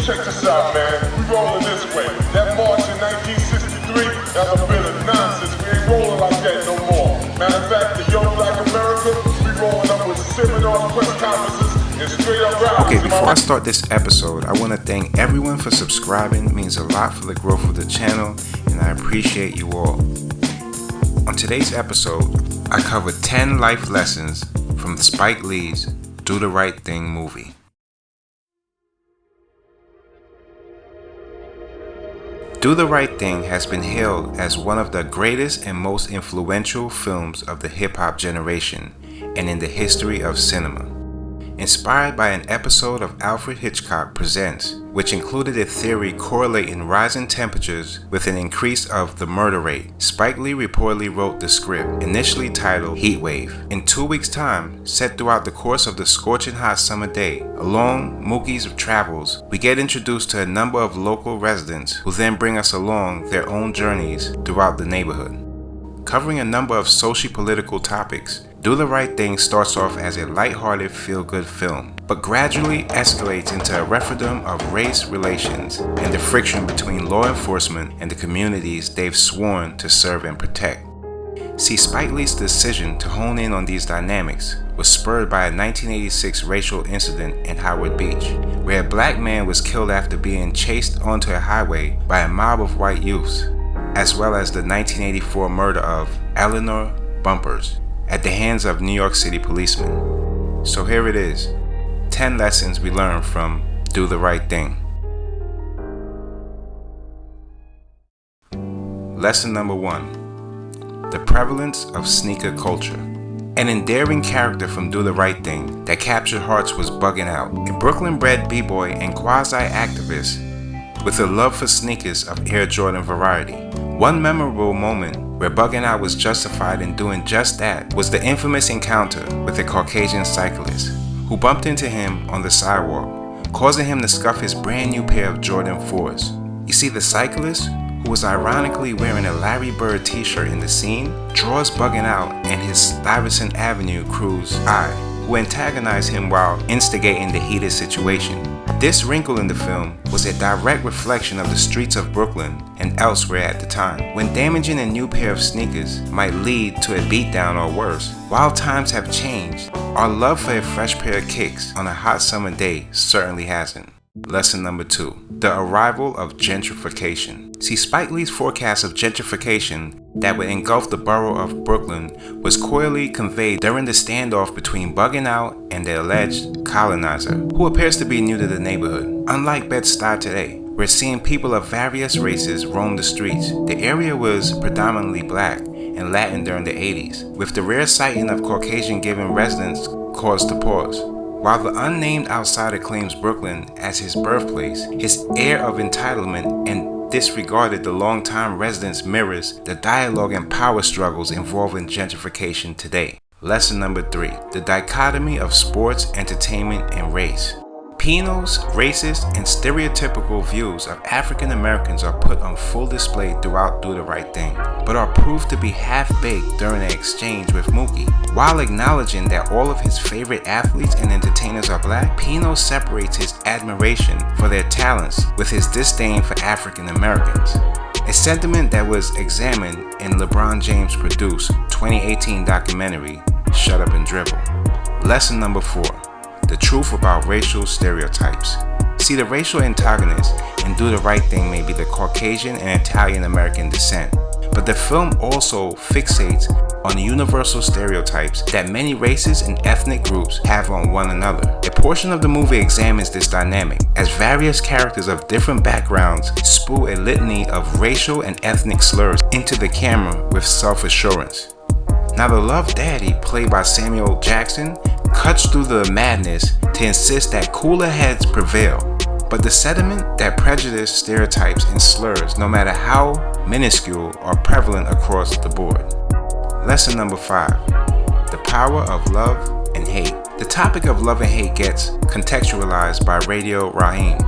check this out, man. We rolling this way. That March in 1963, that's a bit of nonsense. We ain't rolling like that no more. Matter of fact, the Young Black America, we rolling up with seminars, press conferences, and straight up rallies. Okay, before I start this episode, I want to thank everyone for subscribing. It means a lot for the growth of the channel, and I appreciate you all. On today's episode, I cover 10 life lessons from Spike Lee's Do the Right Thing movie. Do the Right Thing has been hailed as one of the greatest and most influential films of the hip-hop generation and in the history of cinema. Inspired by an episode of Alfred Hitchcock Presents, which included a theory correlating rising temperatures with an increase of the murder rate, Spike Lee reportedly wrote the script, initially titled Heat Wave. In 2 weeks' time, set throughout the course of the scorching hot summer day, along Mookie's travels, we get introduced to a number of local residents who then bring us along their own journeys throughout the neighborhood. Covering a number of socio-political topics, Do the Right Thing starts off as a lighthearted feel-good film, but gradually escalates into a referendum of race relations and the friction between law enforcement and the communities they've sworn to serve and protect. See, Spike Lee's decision to hone in on these dynamics was spurred by a 1986 racial incident in Howard Beach, where a black man was killed after being chased onto a highway by a mob of white youths, as well as the 1984 murder of Eleanor Bumpers at the hands of New York City policemen. So here it is, 10 lessons we learned from Do the Right Thing. Lesson number 1, the prevalence of sneaker culture. An endearing character from Do the Right Thing that captured hearts was Buggin' Out, a Brooklyn-bred b-boy and quasi-activist with a love for sneakers of Air Jordan variety. One memorable moment where Buggin' Out was justified in doing just that was the infamous encounter with a Caucasian cyclist who bumped into him on the sidewalk, causing him to scuff his brand new pair of Jordan 4s. You see, the cyclist, who was ironically wearing a Larry Bird t-shirt in the scene, draws Buggin' Out and his Stuyvesant Avenue crew's eye, who antagonize him while instigating the heated situation. This wrinkle in the film was a direct reflection of the streets of Brooklyn and elsewhere at the time, when damaging a new pair of sneakers might lead to a beatdown or worse. While times have changed, our love for a fresh pair of kicks on a hot summer day certainly hasn't. Lesson number 2, the arrival of gentrification. See, Spike Lee's forecast of gentrification that would engulf the borough of Brooklyn was coyly conveyed during the standoff between Buggin' Out and the alleged colonizer, who appears to be new to the neighborhood. Unlike Bed-Stuy today, we're seeing people of various races roam the streets. The area was predominantly black and Latin during the 80s, with the rare sighting of Caucasian giving residents cause to pause. While the unnamed outsider claims Brooklyn as his birthplace, his air of entitlement and disregarded the longtime residents mirrors the dialogue and power struggles involving gentrification today. Lesson number 3, the dichotomy of sports, entertainment, and race. Penal's racist and stereotypical views of African Americans are put on full display throughout Do the Right Thing, but are proved to be half-baked during an exchange with Mookie. While acknowledging that all of his favorite athletes and entertainers are black, Pino separates his admiration for their talents with his disdain for African Americans, a sentiment that was examined in LeBron James' produced 2018 documentary, Shut Up and Dribble. Lesson number 4, the truth about racial stereotypes. See, the racial antagonist in Do the Right Thing may be the Caucasian and Italian American descent, but the film also fixates on the universal stereotypes that many races and ethnic groups have on one another. A portion of the movie examines this dynamic, as various characters of different backgrounds spew a litany of racial and ethnic slurs into the camera with self-assurance. Now, the Love Daddy, played by Samuel Jackson, cuts through the madness to insist that cooler heads prevail, but the sentiment that prejudice, stereotypes, and slurs, no matter how minuscule, are prevalent across the board. Lesson number 5, the power of love and hate. The topic of love and hate gets contextualized by Radio Raheem,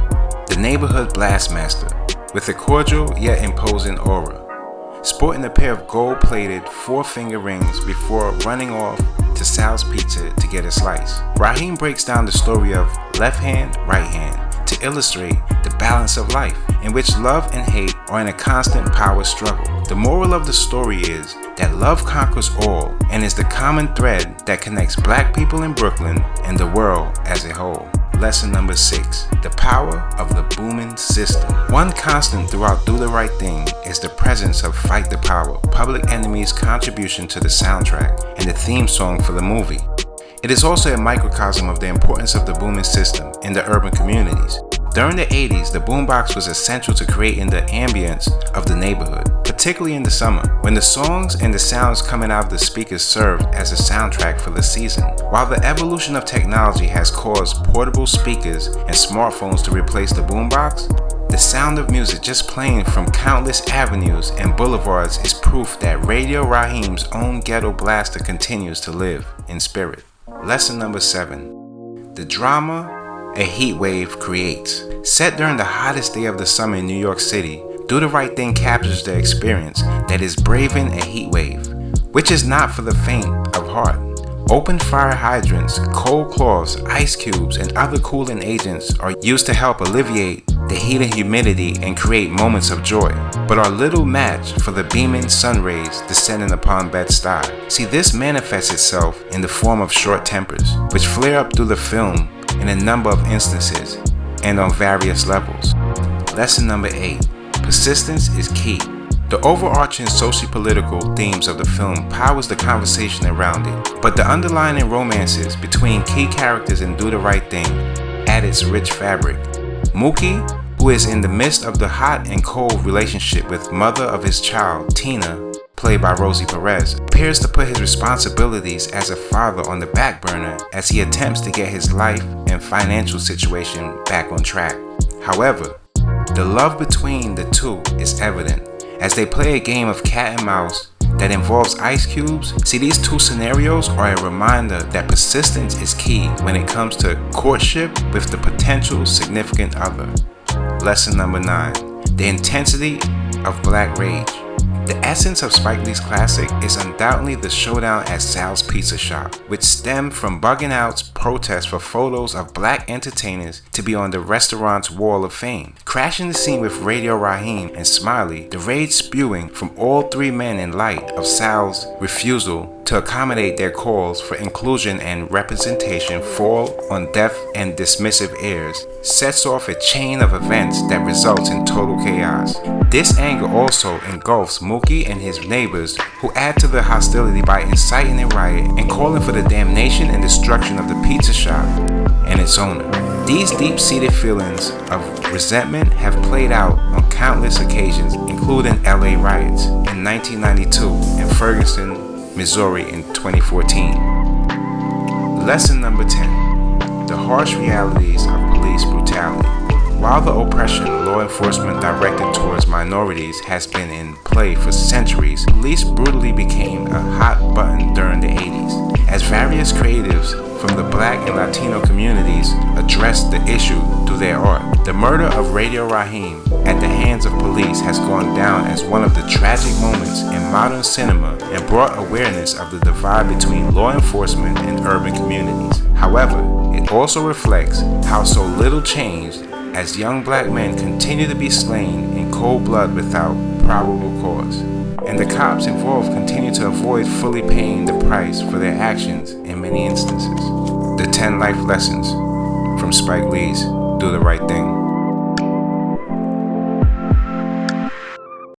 the neighborhood blastmaster, with a cordial yet imposing aura, sporting a pair of gold-plated 4-finger rings before running off to Sal's Pizza to get a slice. Raheem breaks down the story of left hand, right hand, to illustrate the balance of life, in which love and hate are in a constant power struggle. The moral of the story is that love conquers all and is the common thread that connects black people in Brooklyn and the world as a whole. Lesson number 6, the power of the booming system. One constant throughout Do the Right Thing is the presence of Fight the Power, Public Enemy's contribution to the soundtrack and the theme song for the movie. It is also a microcosm of the importance of the booming system in the urban communities. During the 80s, the boombox was essential to creating the ambience of the neighborhood, particularly in the summer, when the songs and the sounds coming out of the speakers served as a soundtrack for the season. While the evolution of technology has caused portable speakers and smartphones to replace the boombox, the sound of music just playing from countless avenues and boulevards is proof that Radio Raheem's own ghetto blaster continues to live in spirit. Lesson number 7, the drama a heat wave creates. Set during the hottest day of the summer in New York City, Do the Right Thing captures the experience that is braving a heat wave, which is not for the faint of heart. Open fire hydrants, cold cloths, ice cubes, and other cooling agents are used to help alleviate the heat and humidity and create moments of joy, but are little match for the beaming sun rays descending upon Bed-Stuy. See, this manifests itself in the form of short tempers, which flare up through the film in a number of instances and on various levels. Lesson number 8, persistence is key. The overarching socio-political themes of the film powers the conversation around it, but the underlying romances between key characters in Do the Right Thing add its rich fabric. Mookie, who is in the midst of the hot and cold relationship with mother of his child, Tina, played by Rosie Perez, appears to put his responsibilities as a father on the back burner as he attempts to get his life and financial situation back on track. However, the love between the two is evident as they play a game of cat and mouse that involves ice cubes. See, these two scenarios are a reminder that persistence is key when it comes to courtship with the potential significant other. Lesson number 9, the intensity of black rage. The essence of Spike Lee's classic is undoubtedly the showdown at Sal's Pizza Shop, which stemmed from Buggin' Out's protest for photos of black entertainers to be on the restaurant's wall of fame. Crashing the scene with Radio Raheem and Smiley, the rage spewing from all three men in light of Sal's refusal to accommodate their calls for inclusion and representation fall on deaf and dismissive ears, sets off a chain of events that results in total chaos. This anger also engulfs Mookie and his neighbors, who add to the hostility by inciting a riot and calling for the damnation and destruction of the pizza shop and its owner. These deep-seated feelings of resentment have played out on countless occasions, including LA riots in 1992 and Ferguson, Missouri in 2014. Lesson number 10, the harsh realities of police brutality. While the oppression law enforcement directed towards minorities has been in play for centuries, police brutally became a hot button during the 80s, as various creatives from the black and Latino communities addressed the issue through their art. The murder of Radio Raheem at the hands of police has gone down as one of the tragic moments in modern cinema and brought awareness of the divide between law enforcement and urban communities. However, it also reflects how so little changed as young black men continue to be slain in cold blood without probable cause, and the cops involved continue to avoid fully paying the price for their actions in many instances. The 10 life lessons from Spike Lee's Do the Right Thing.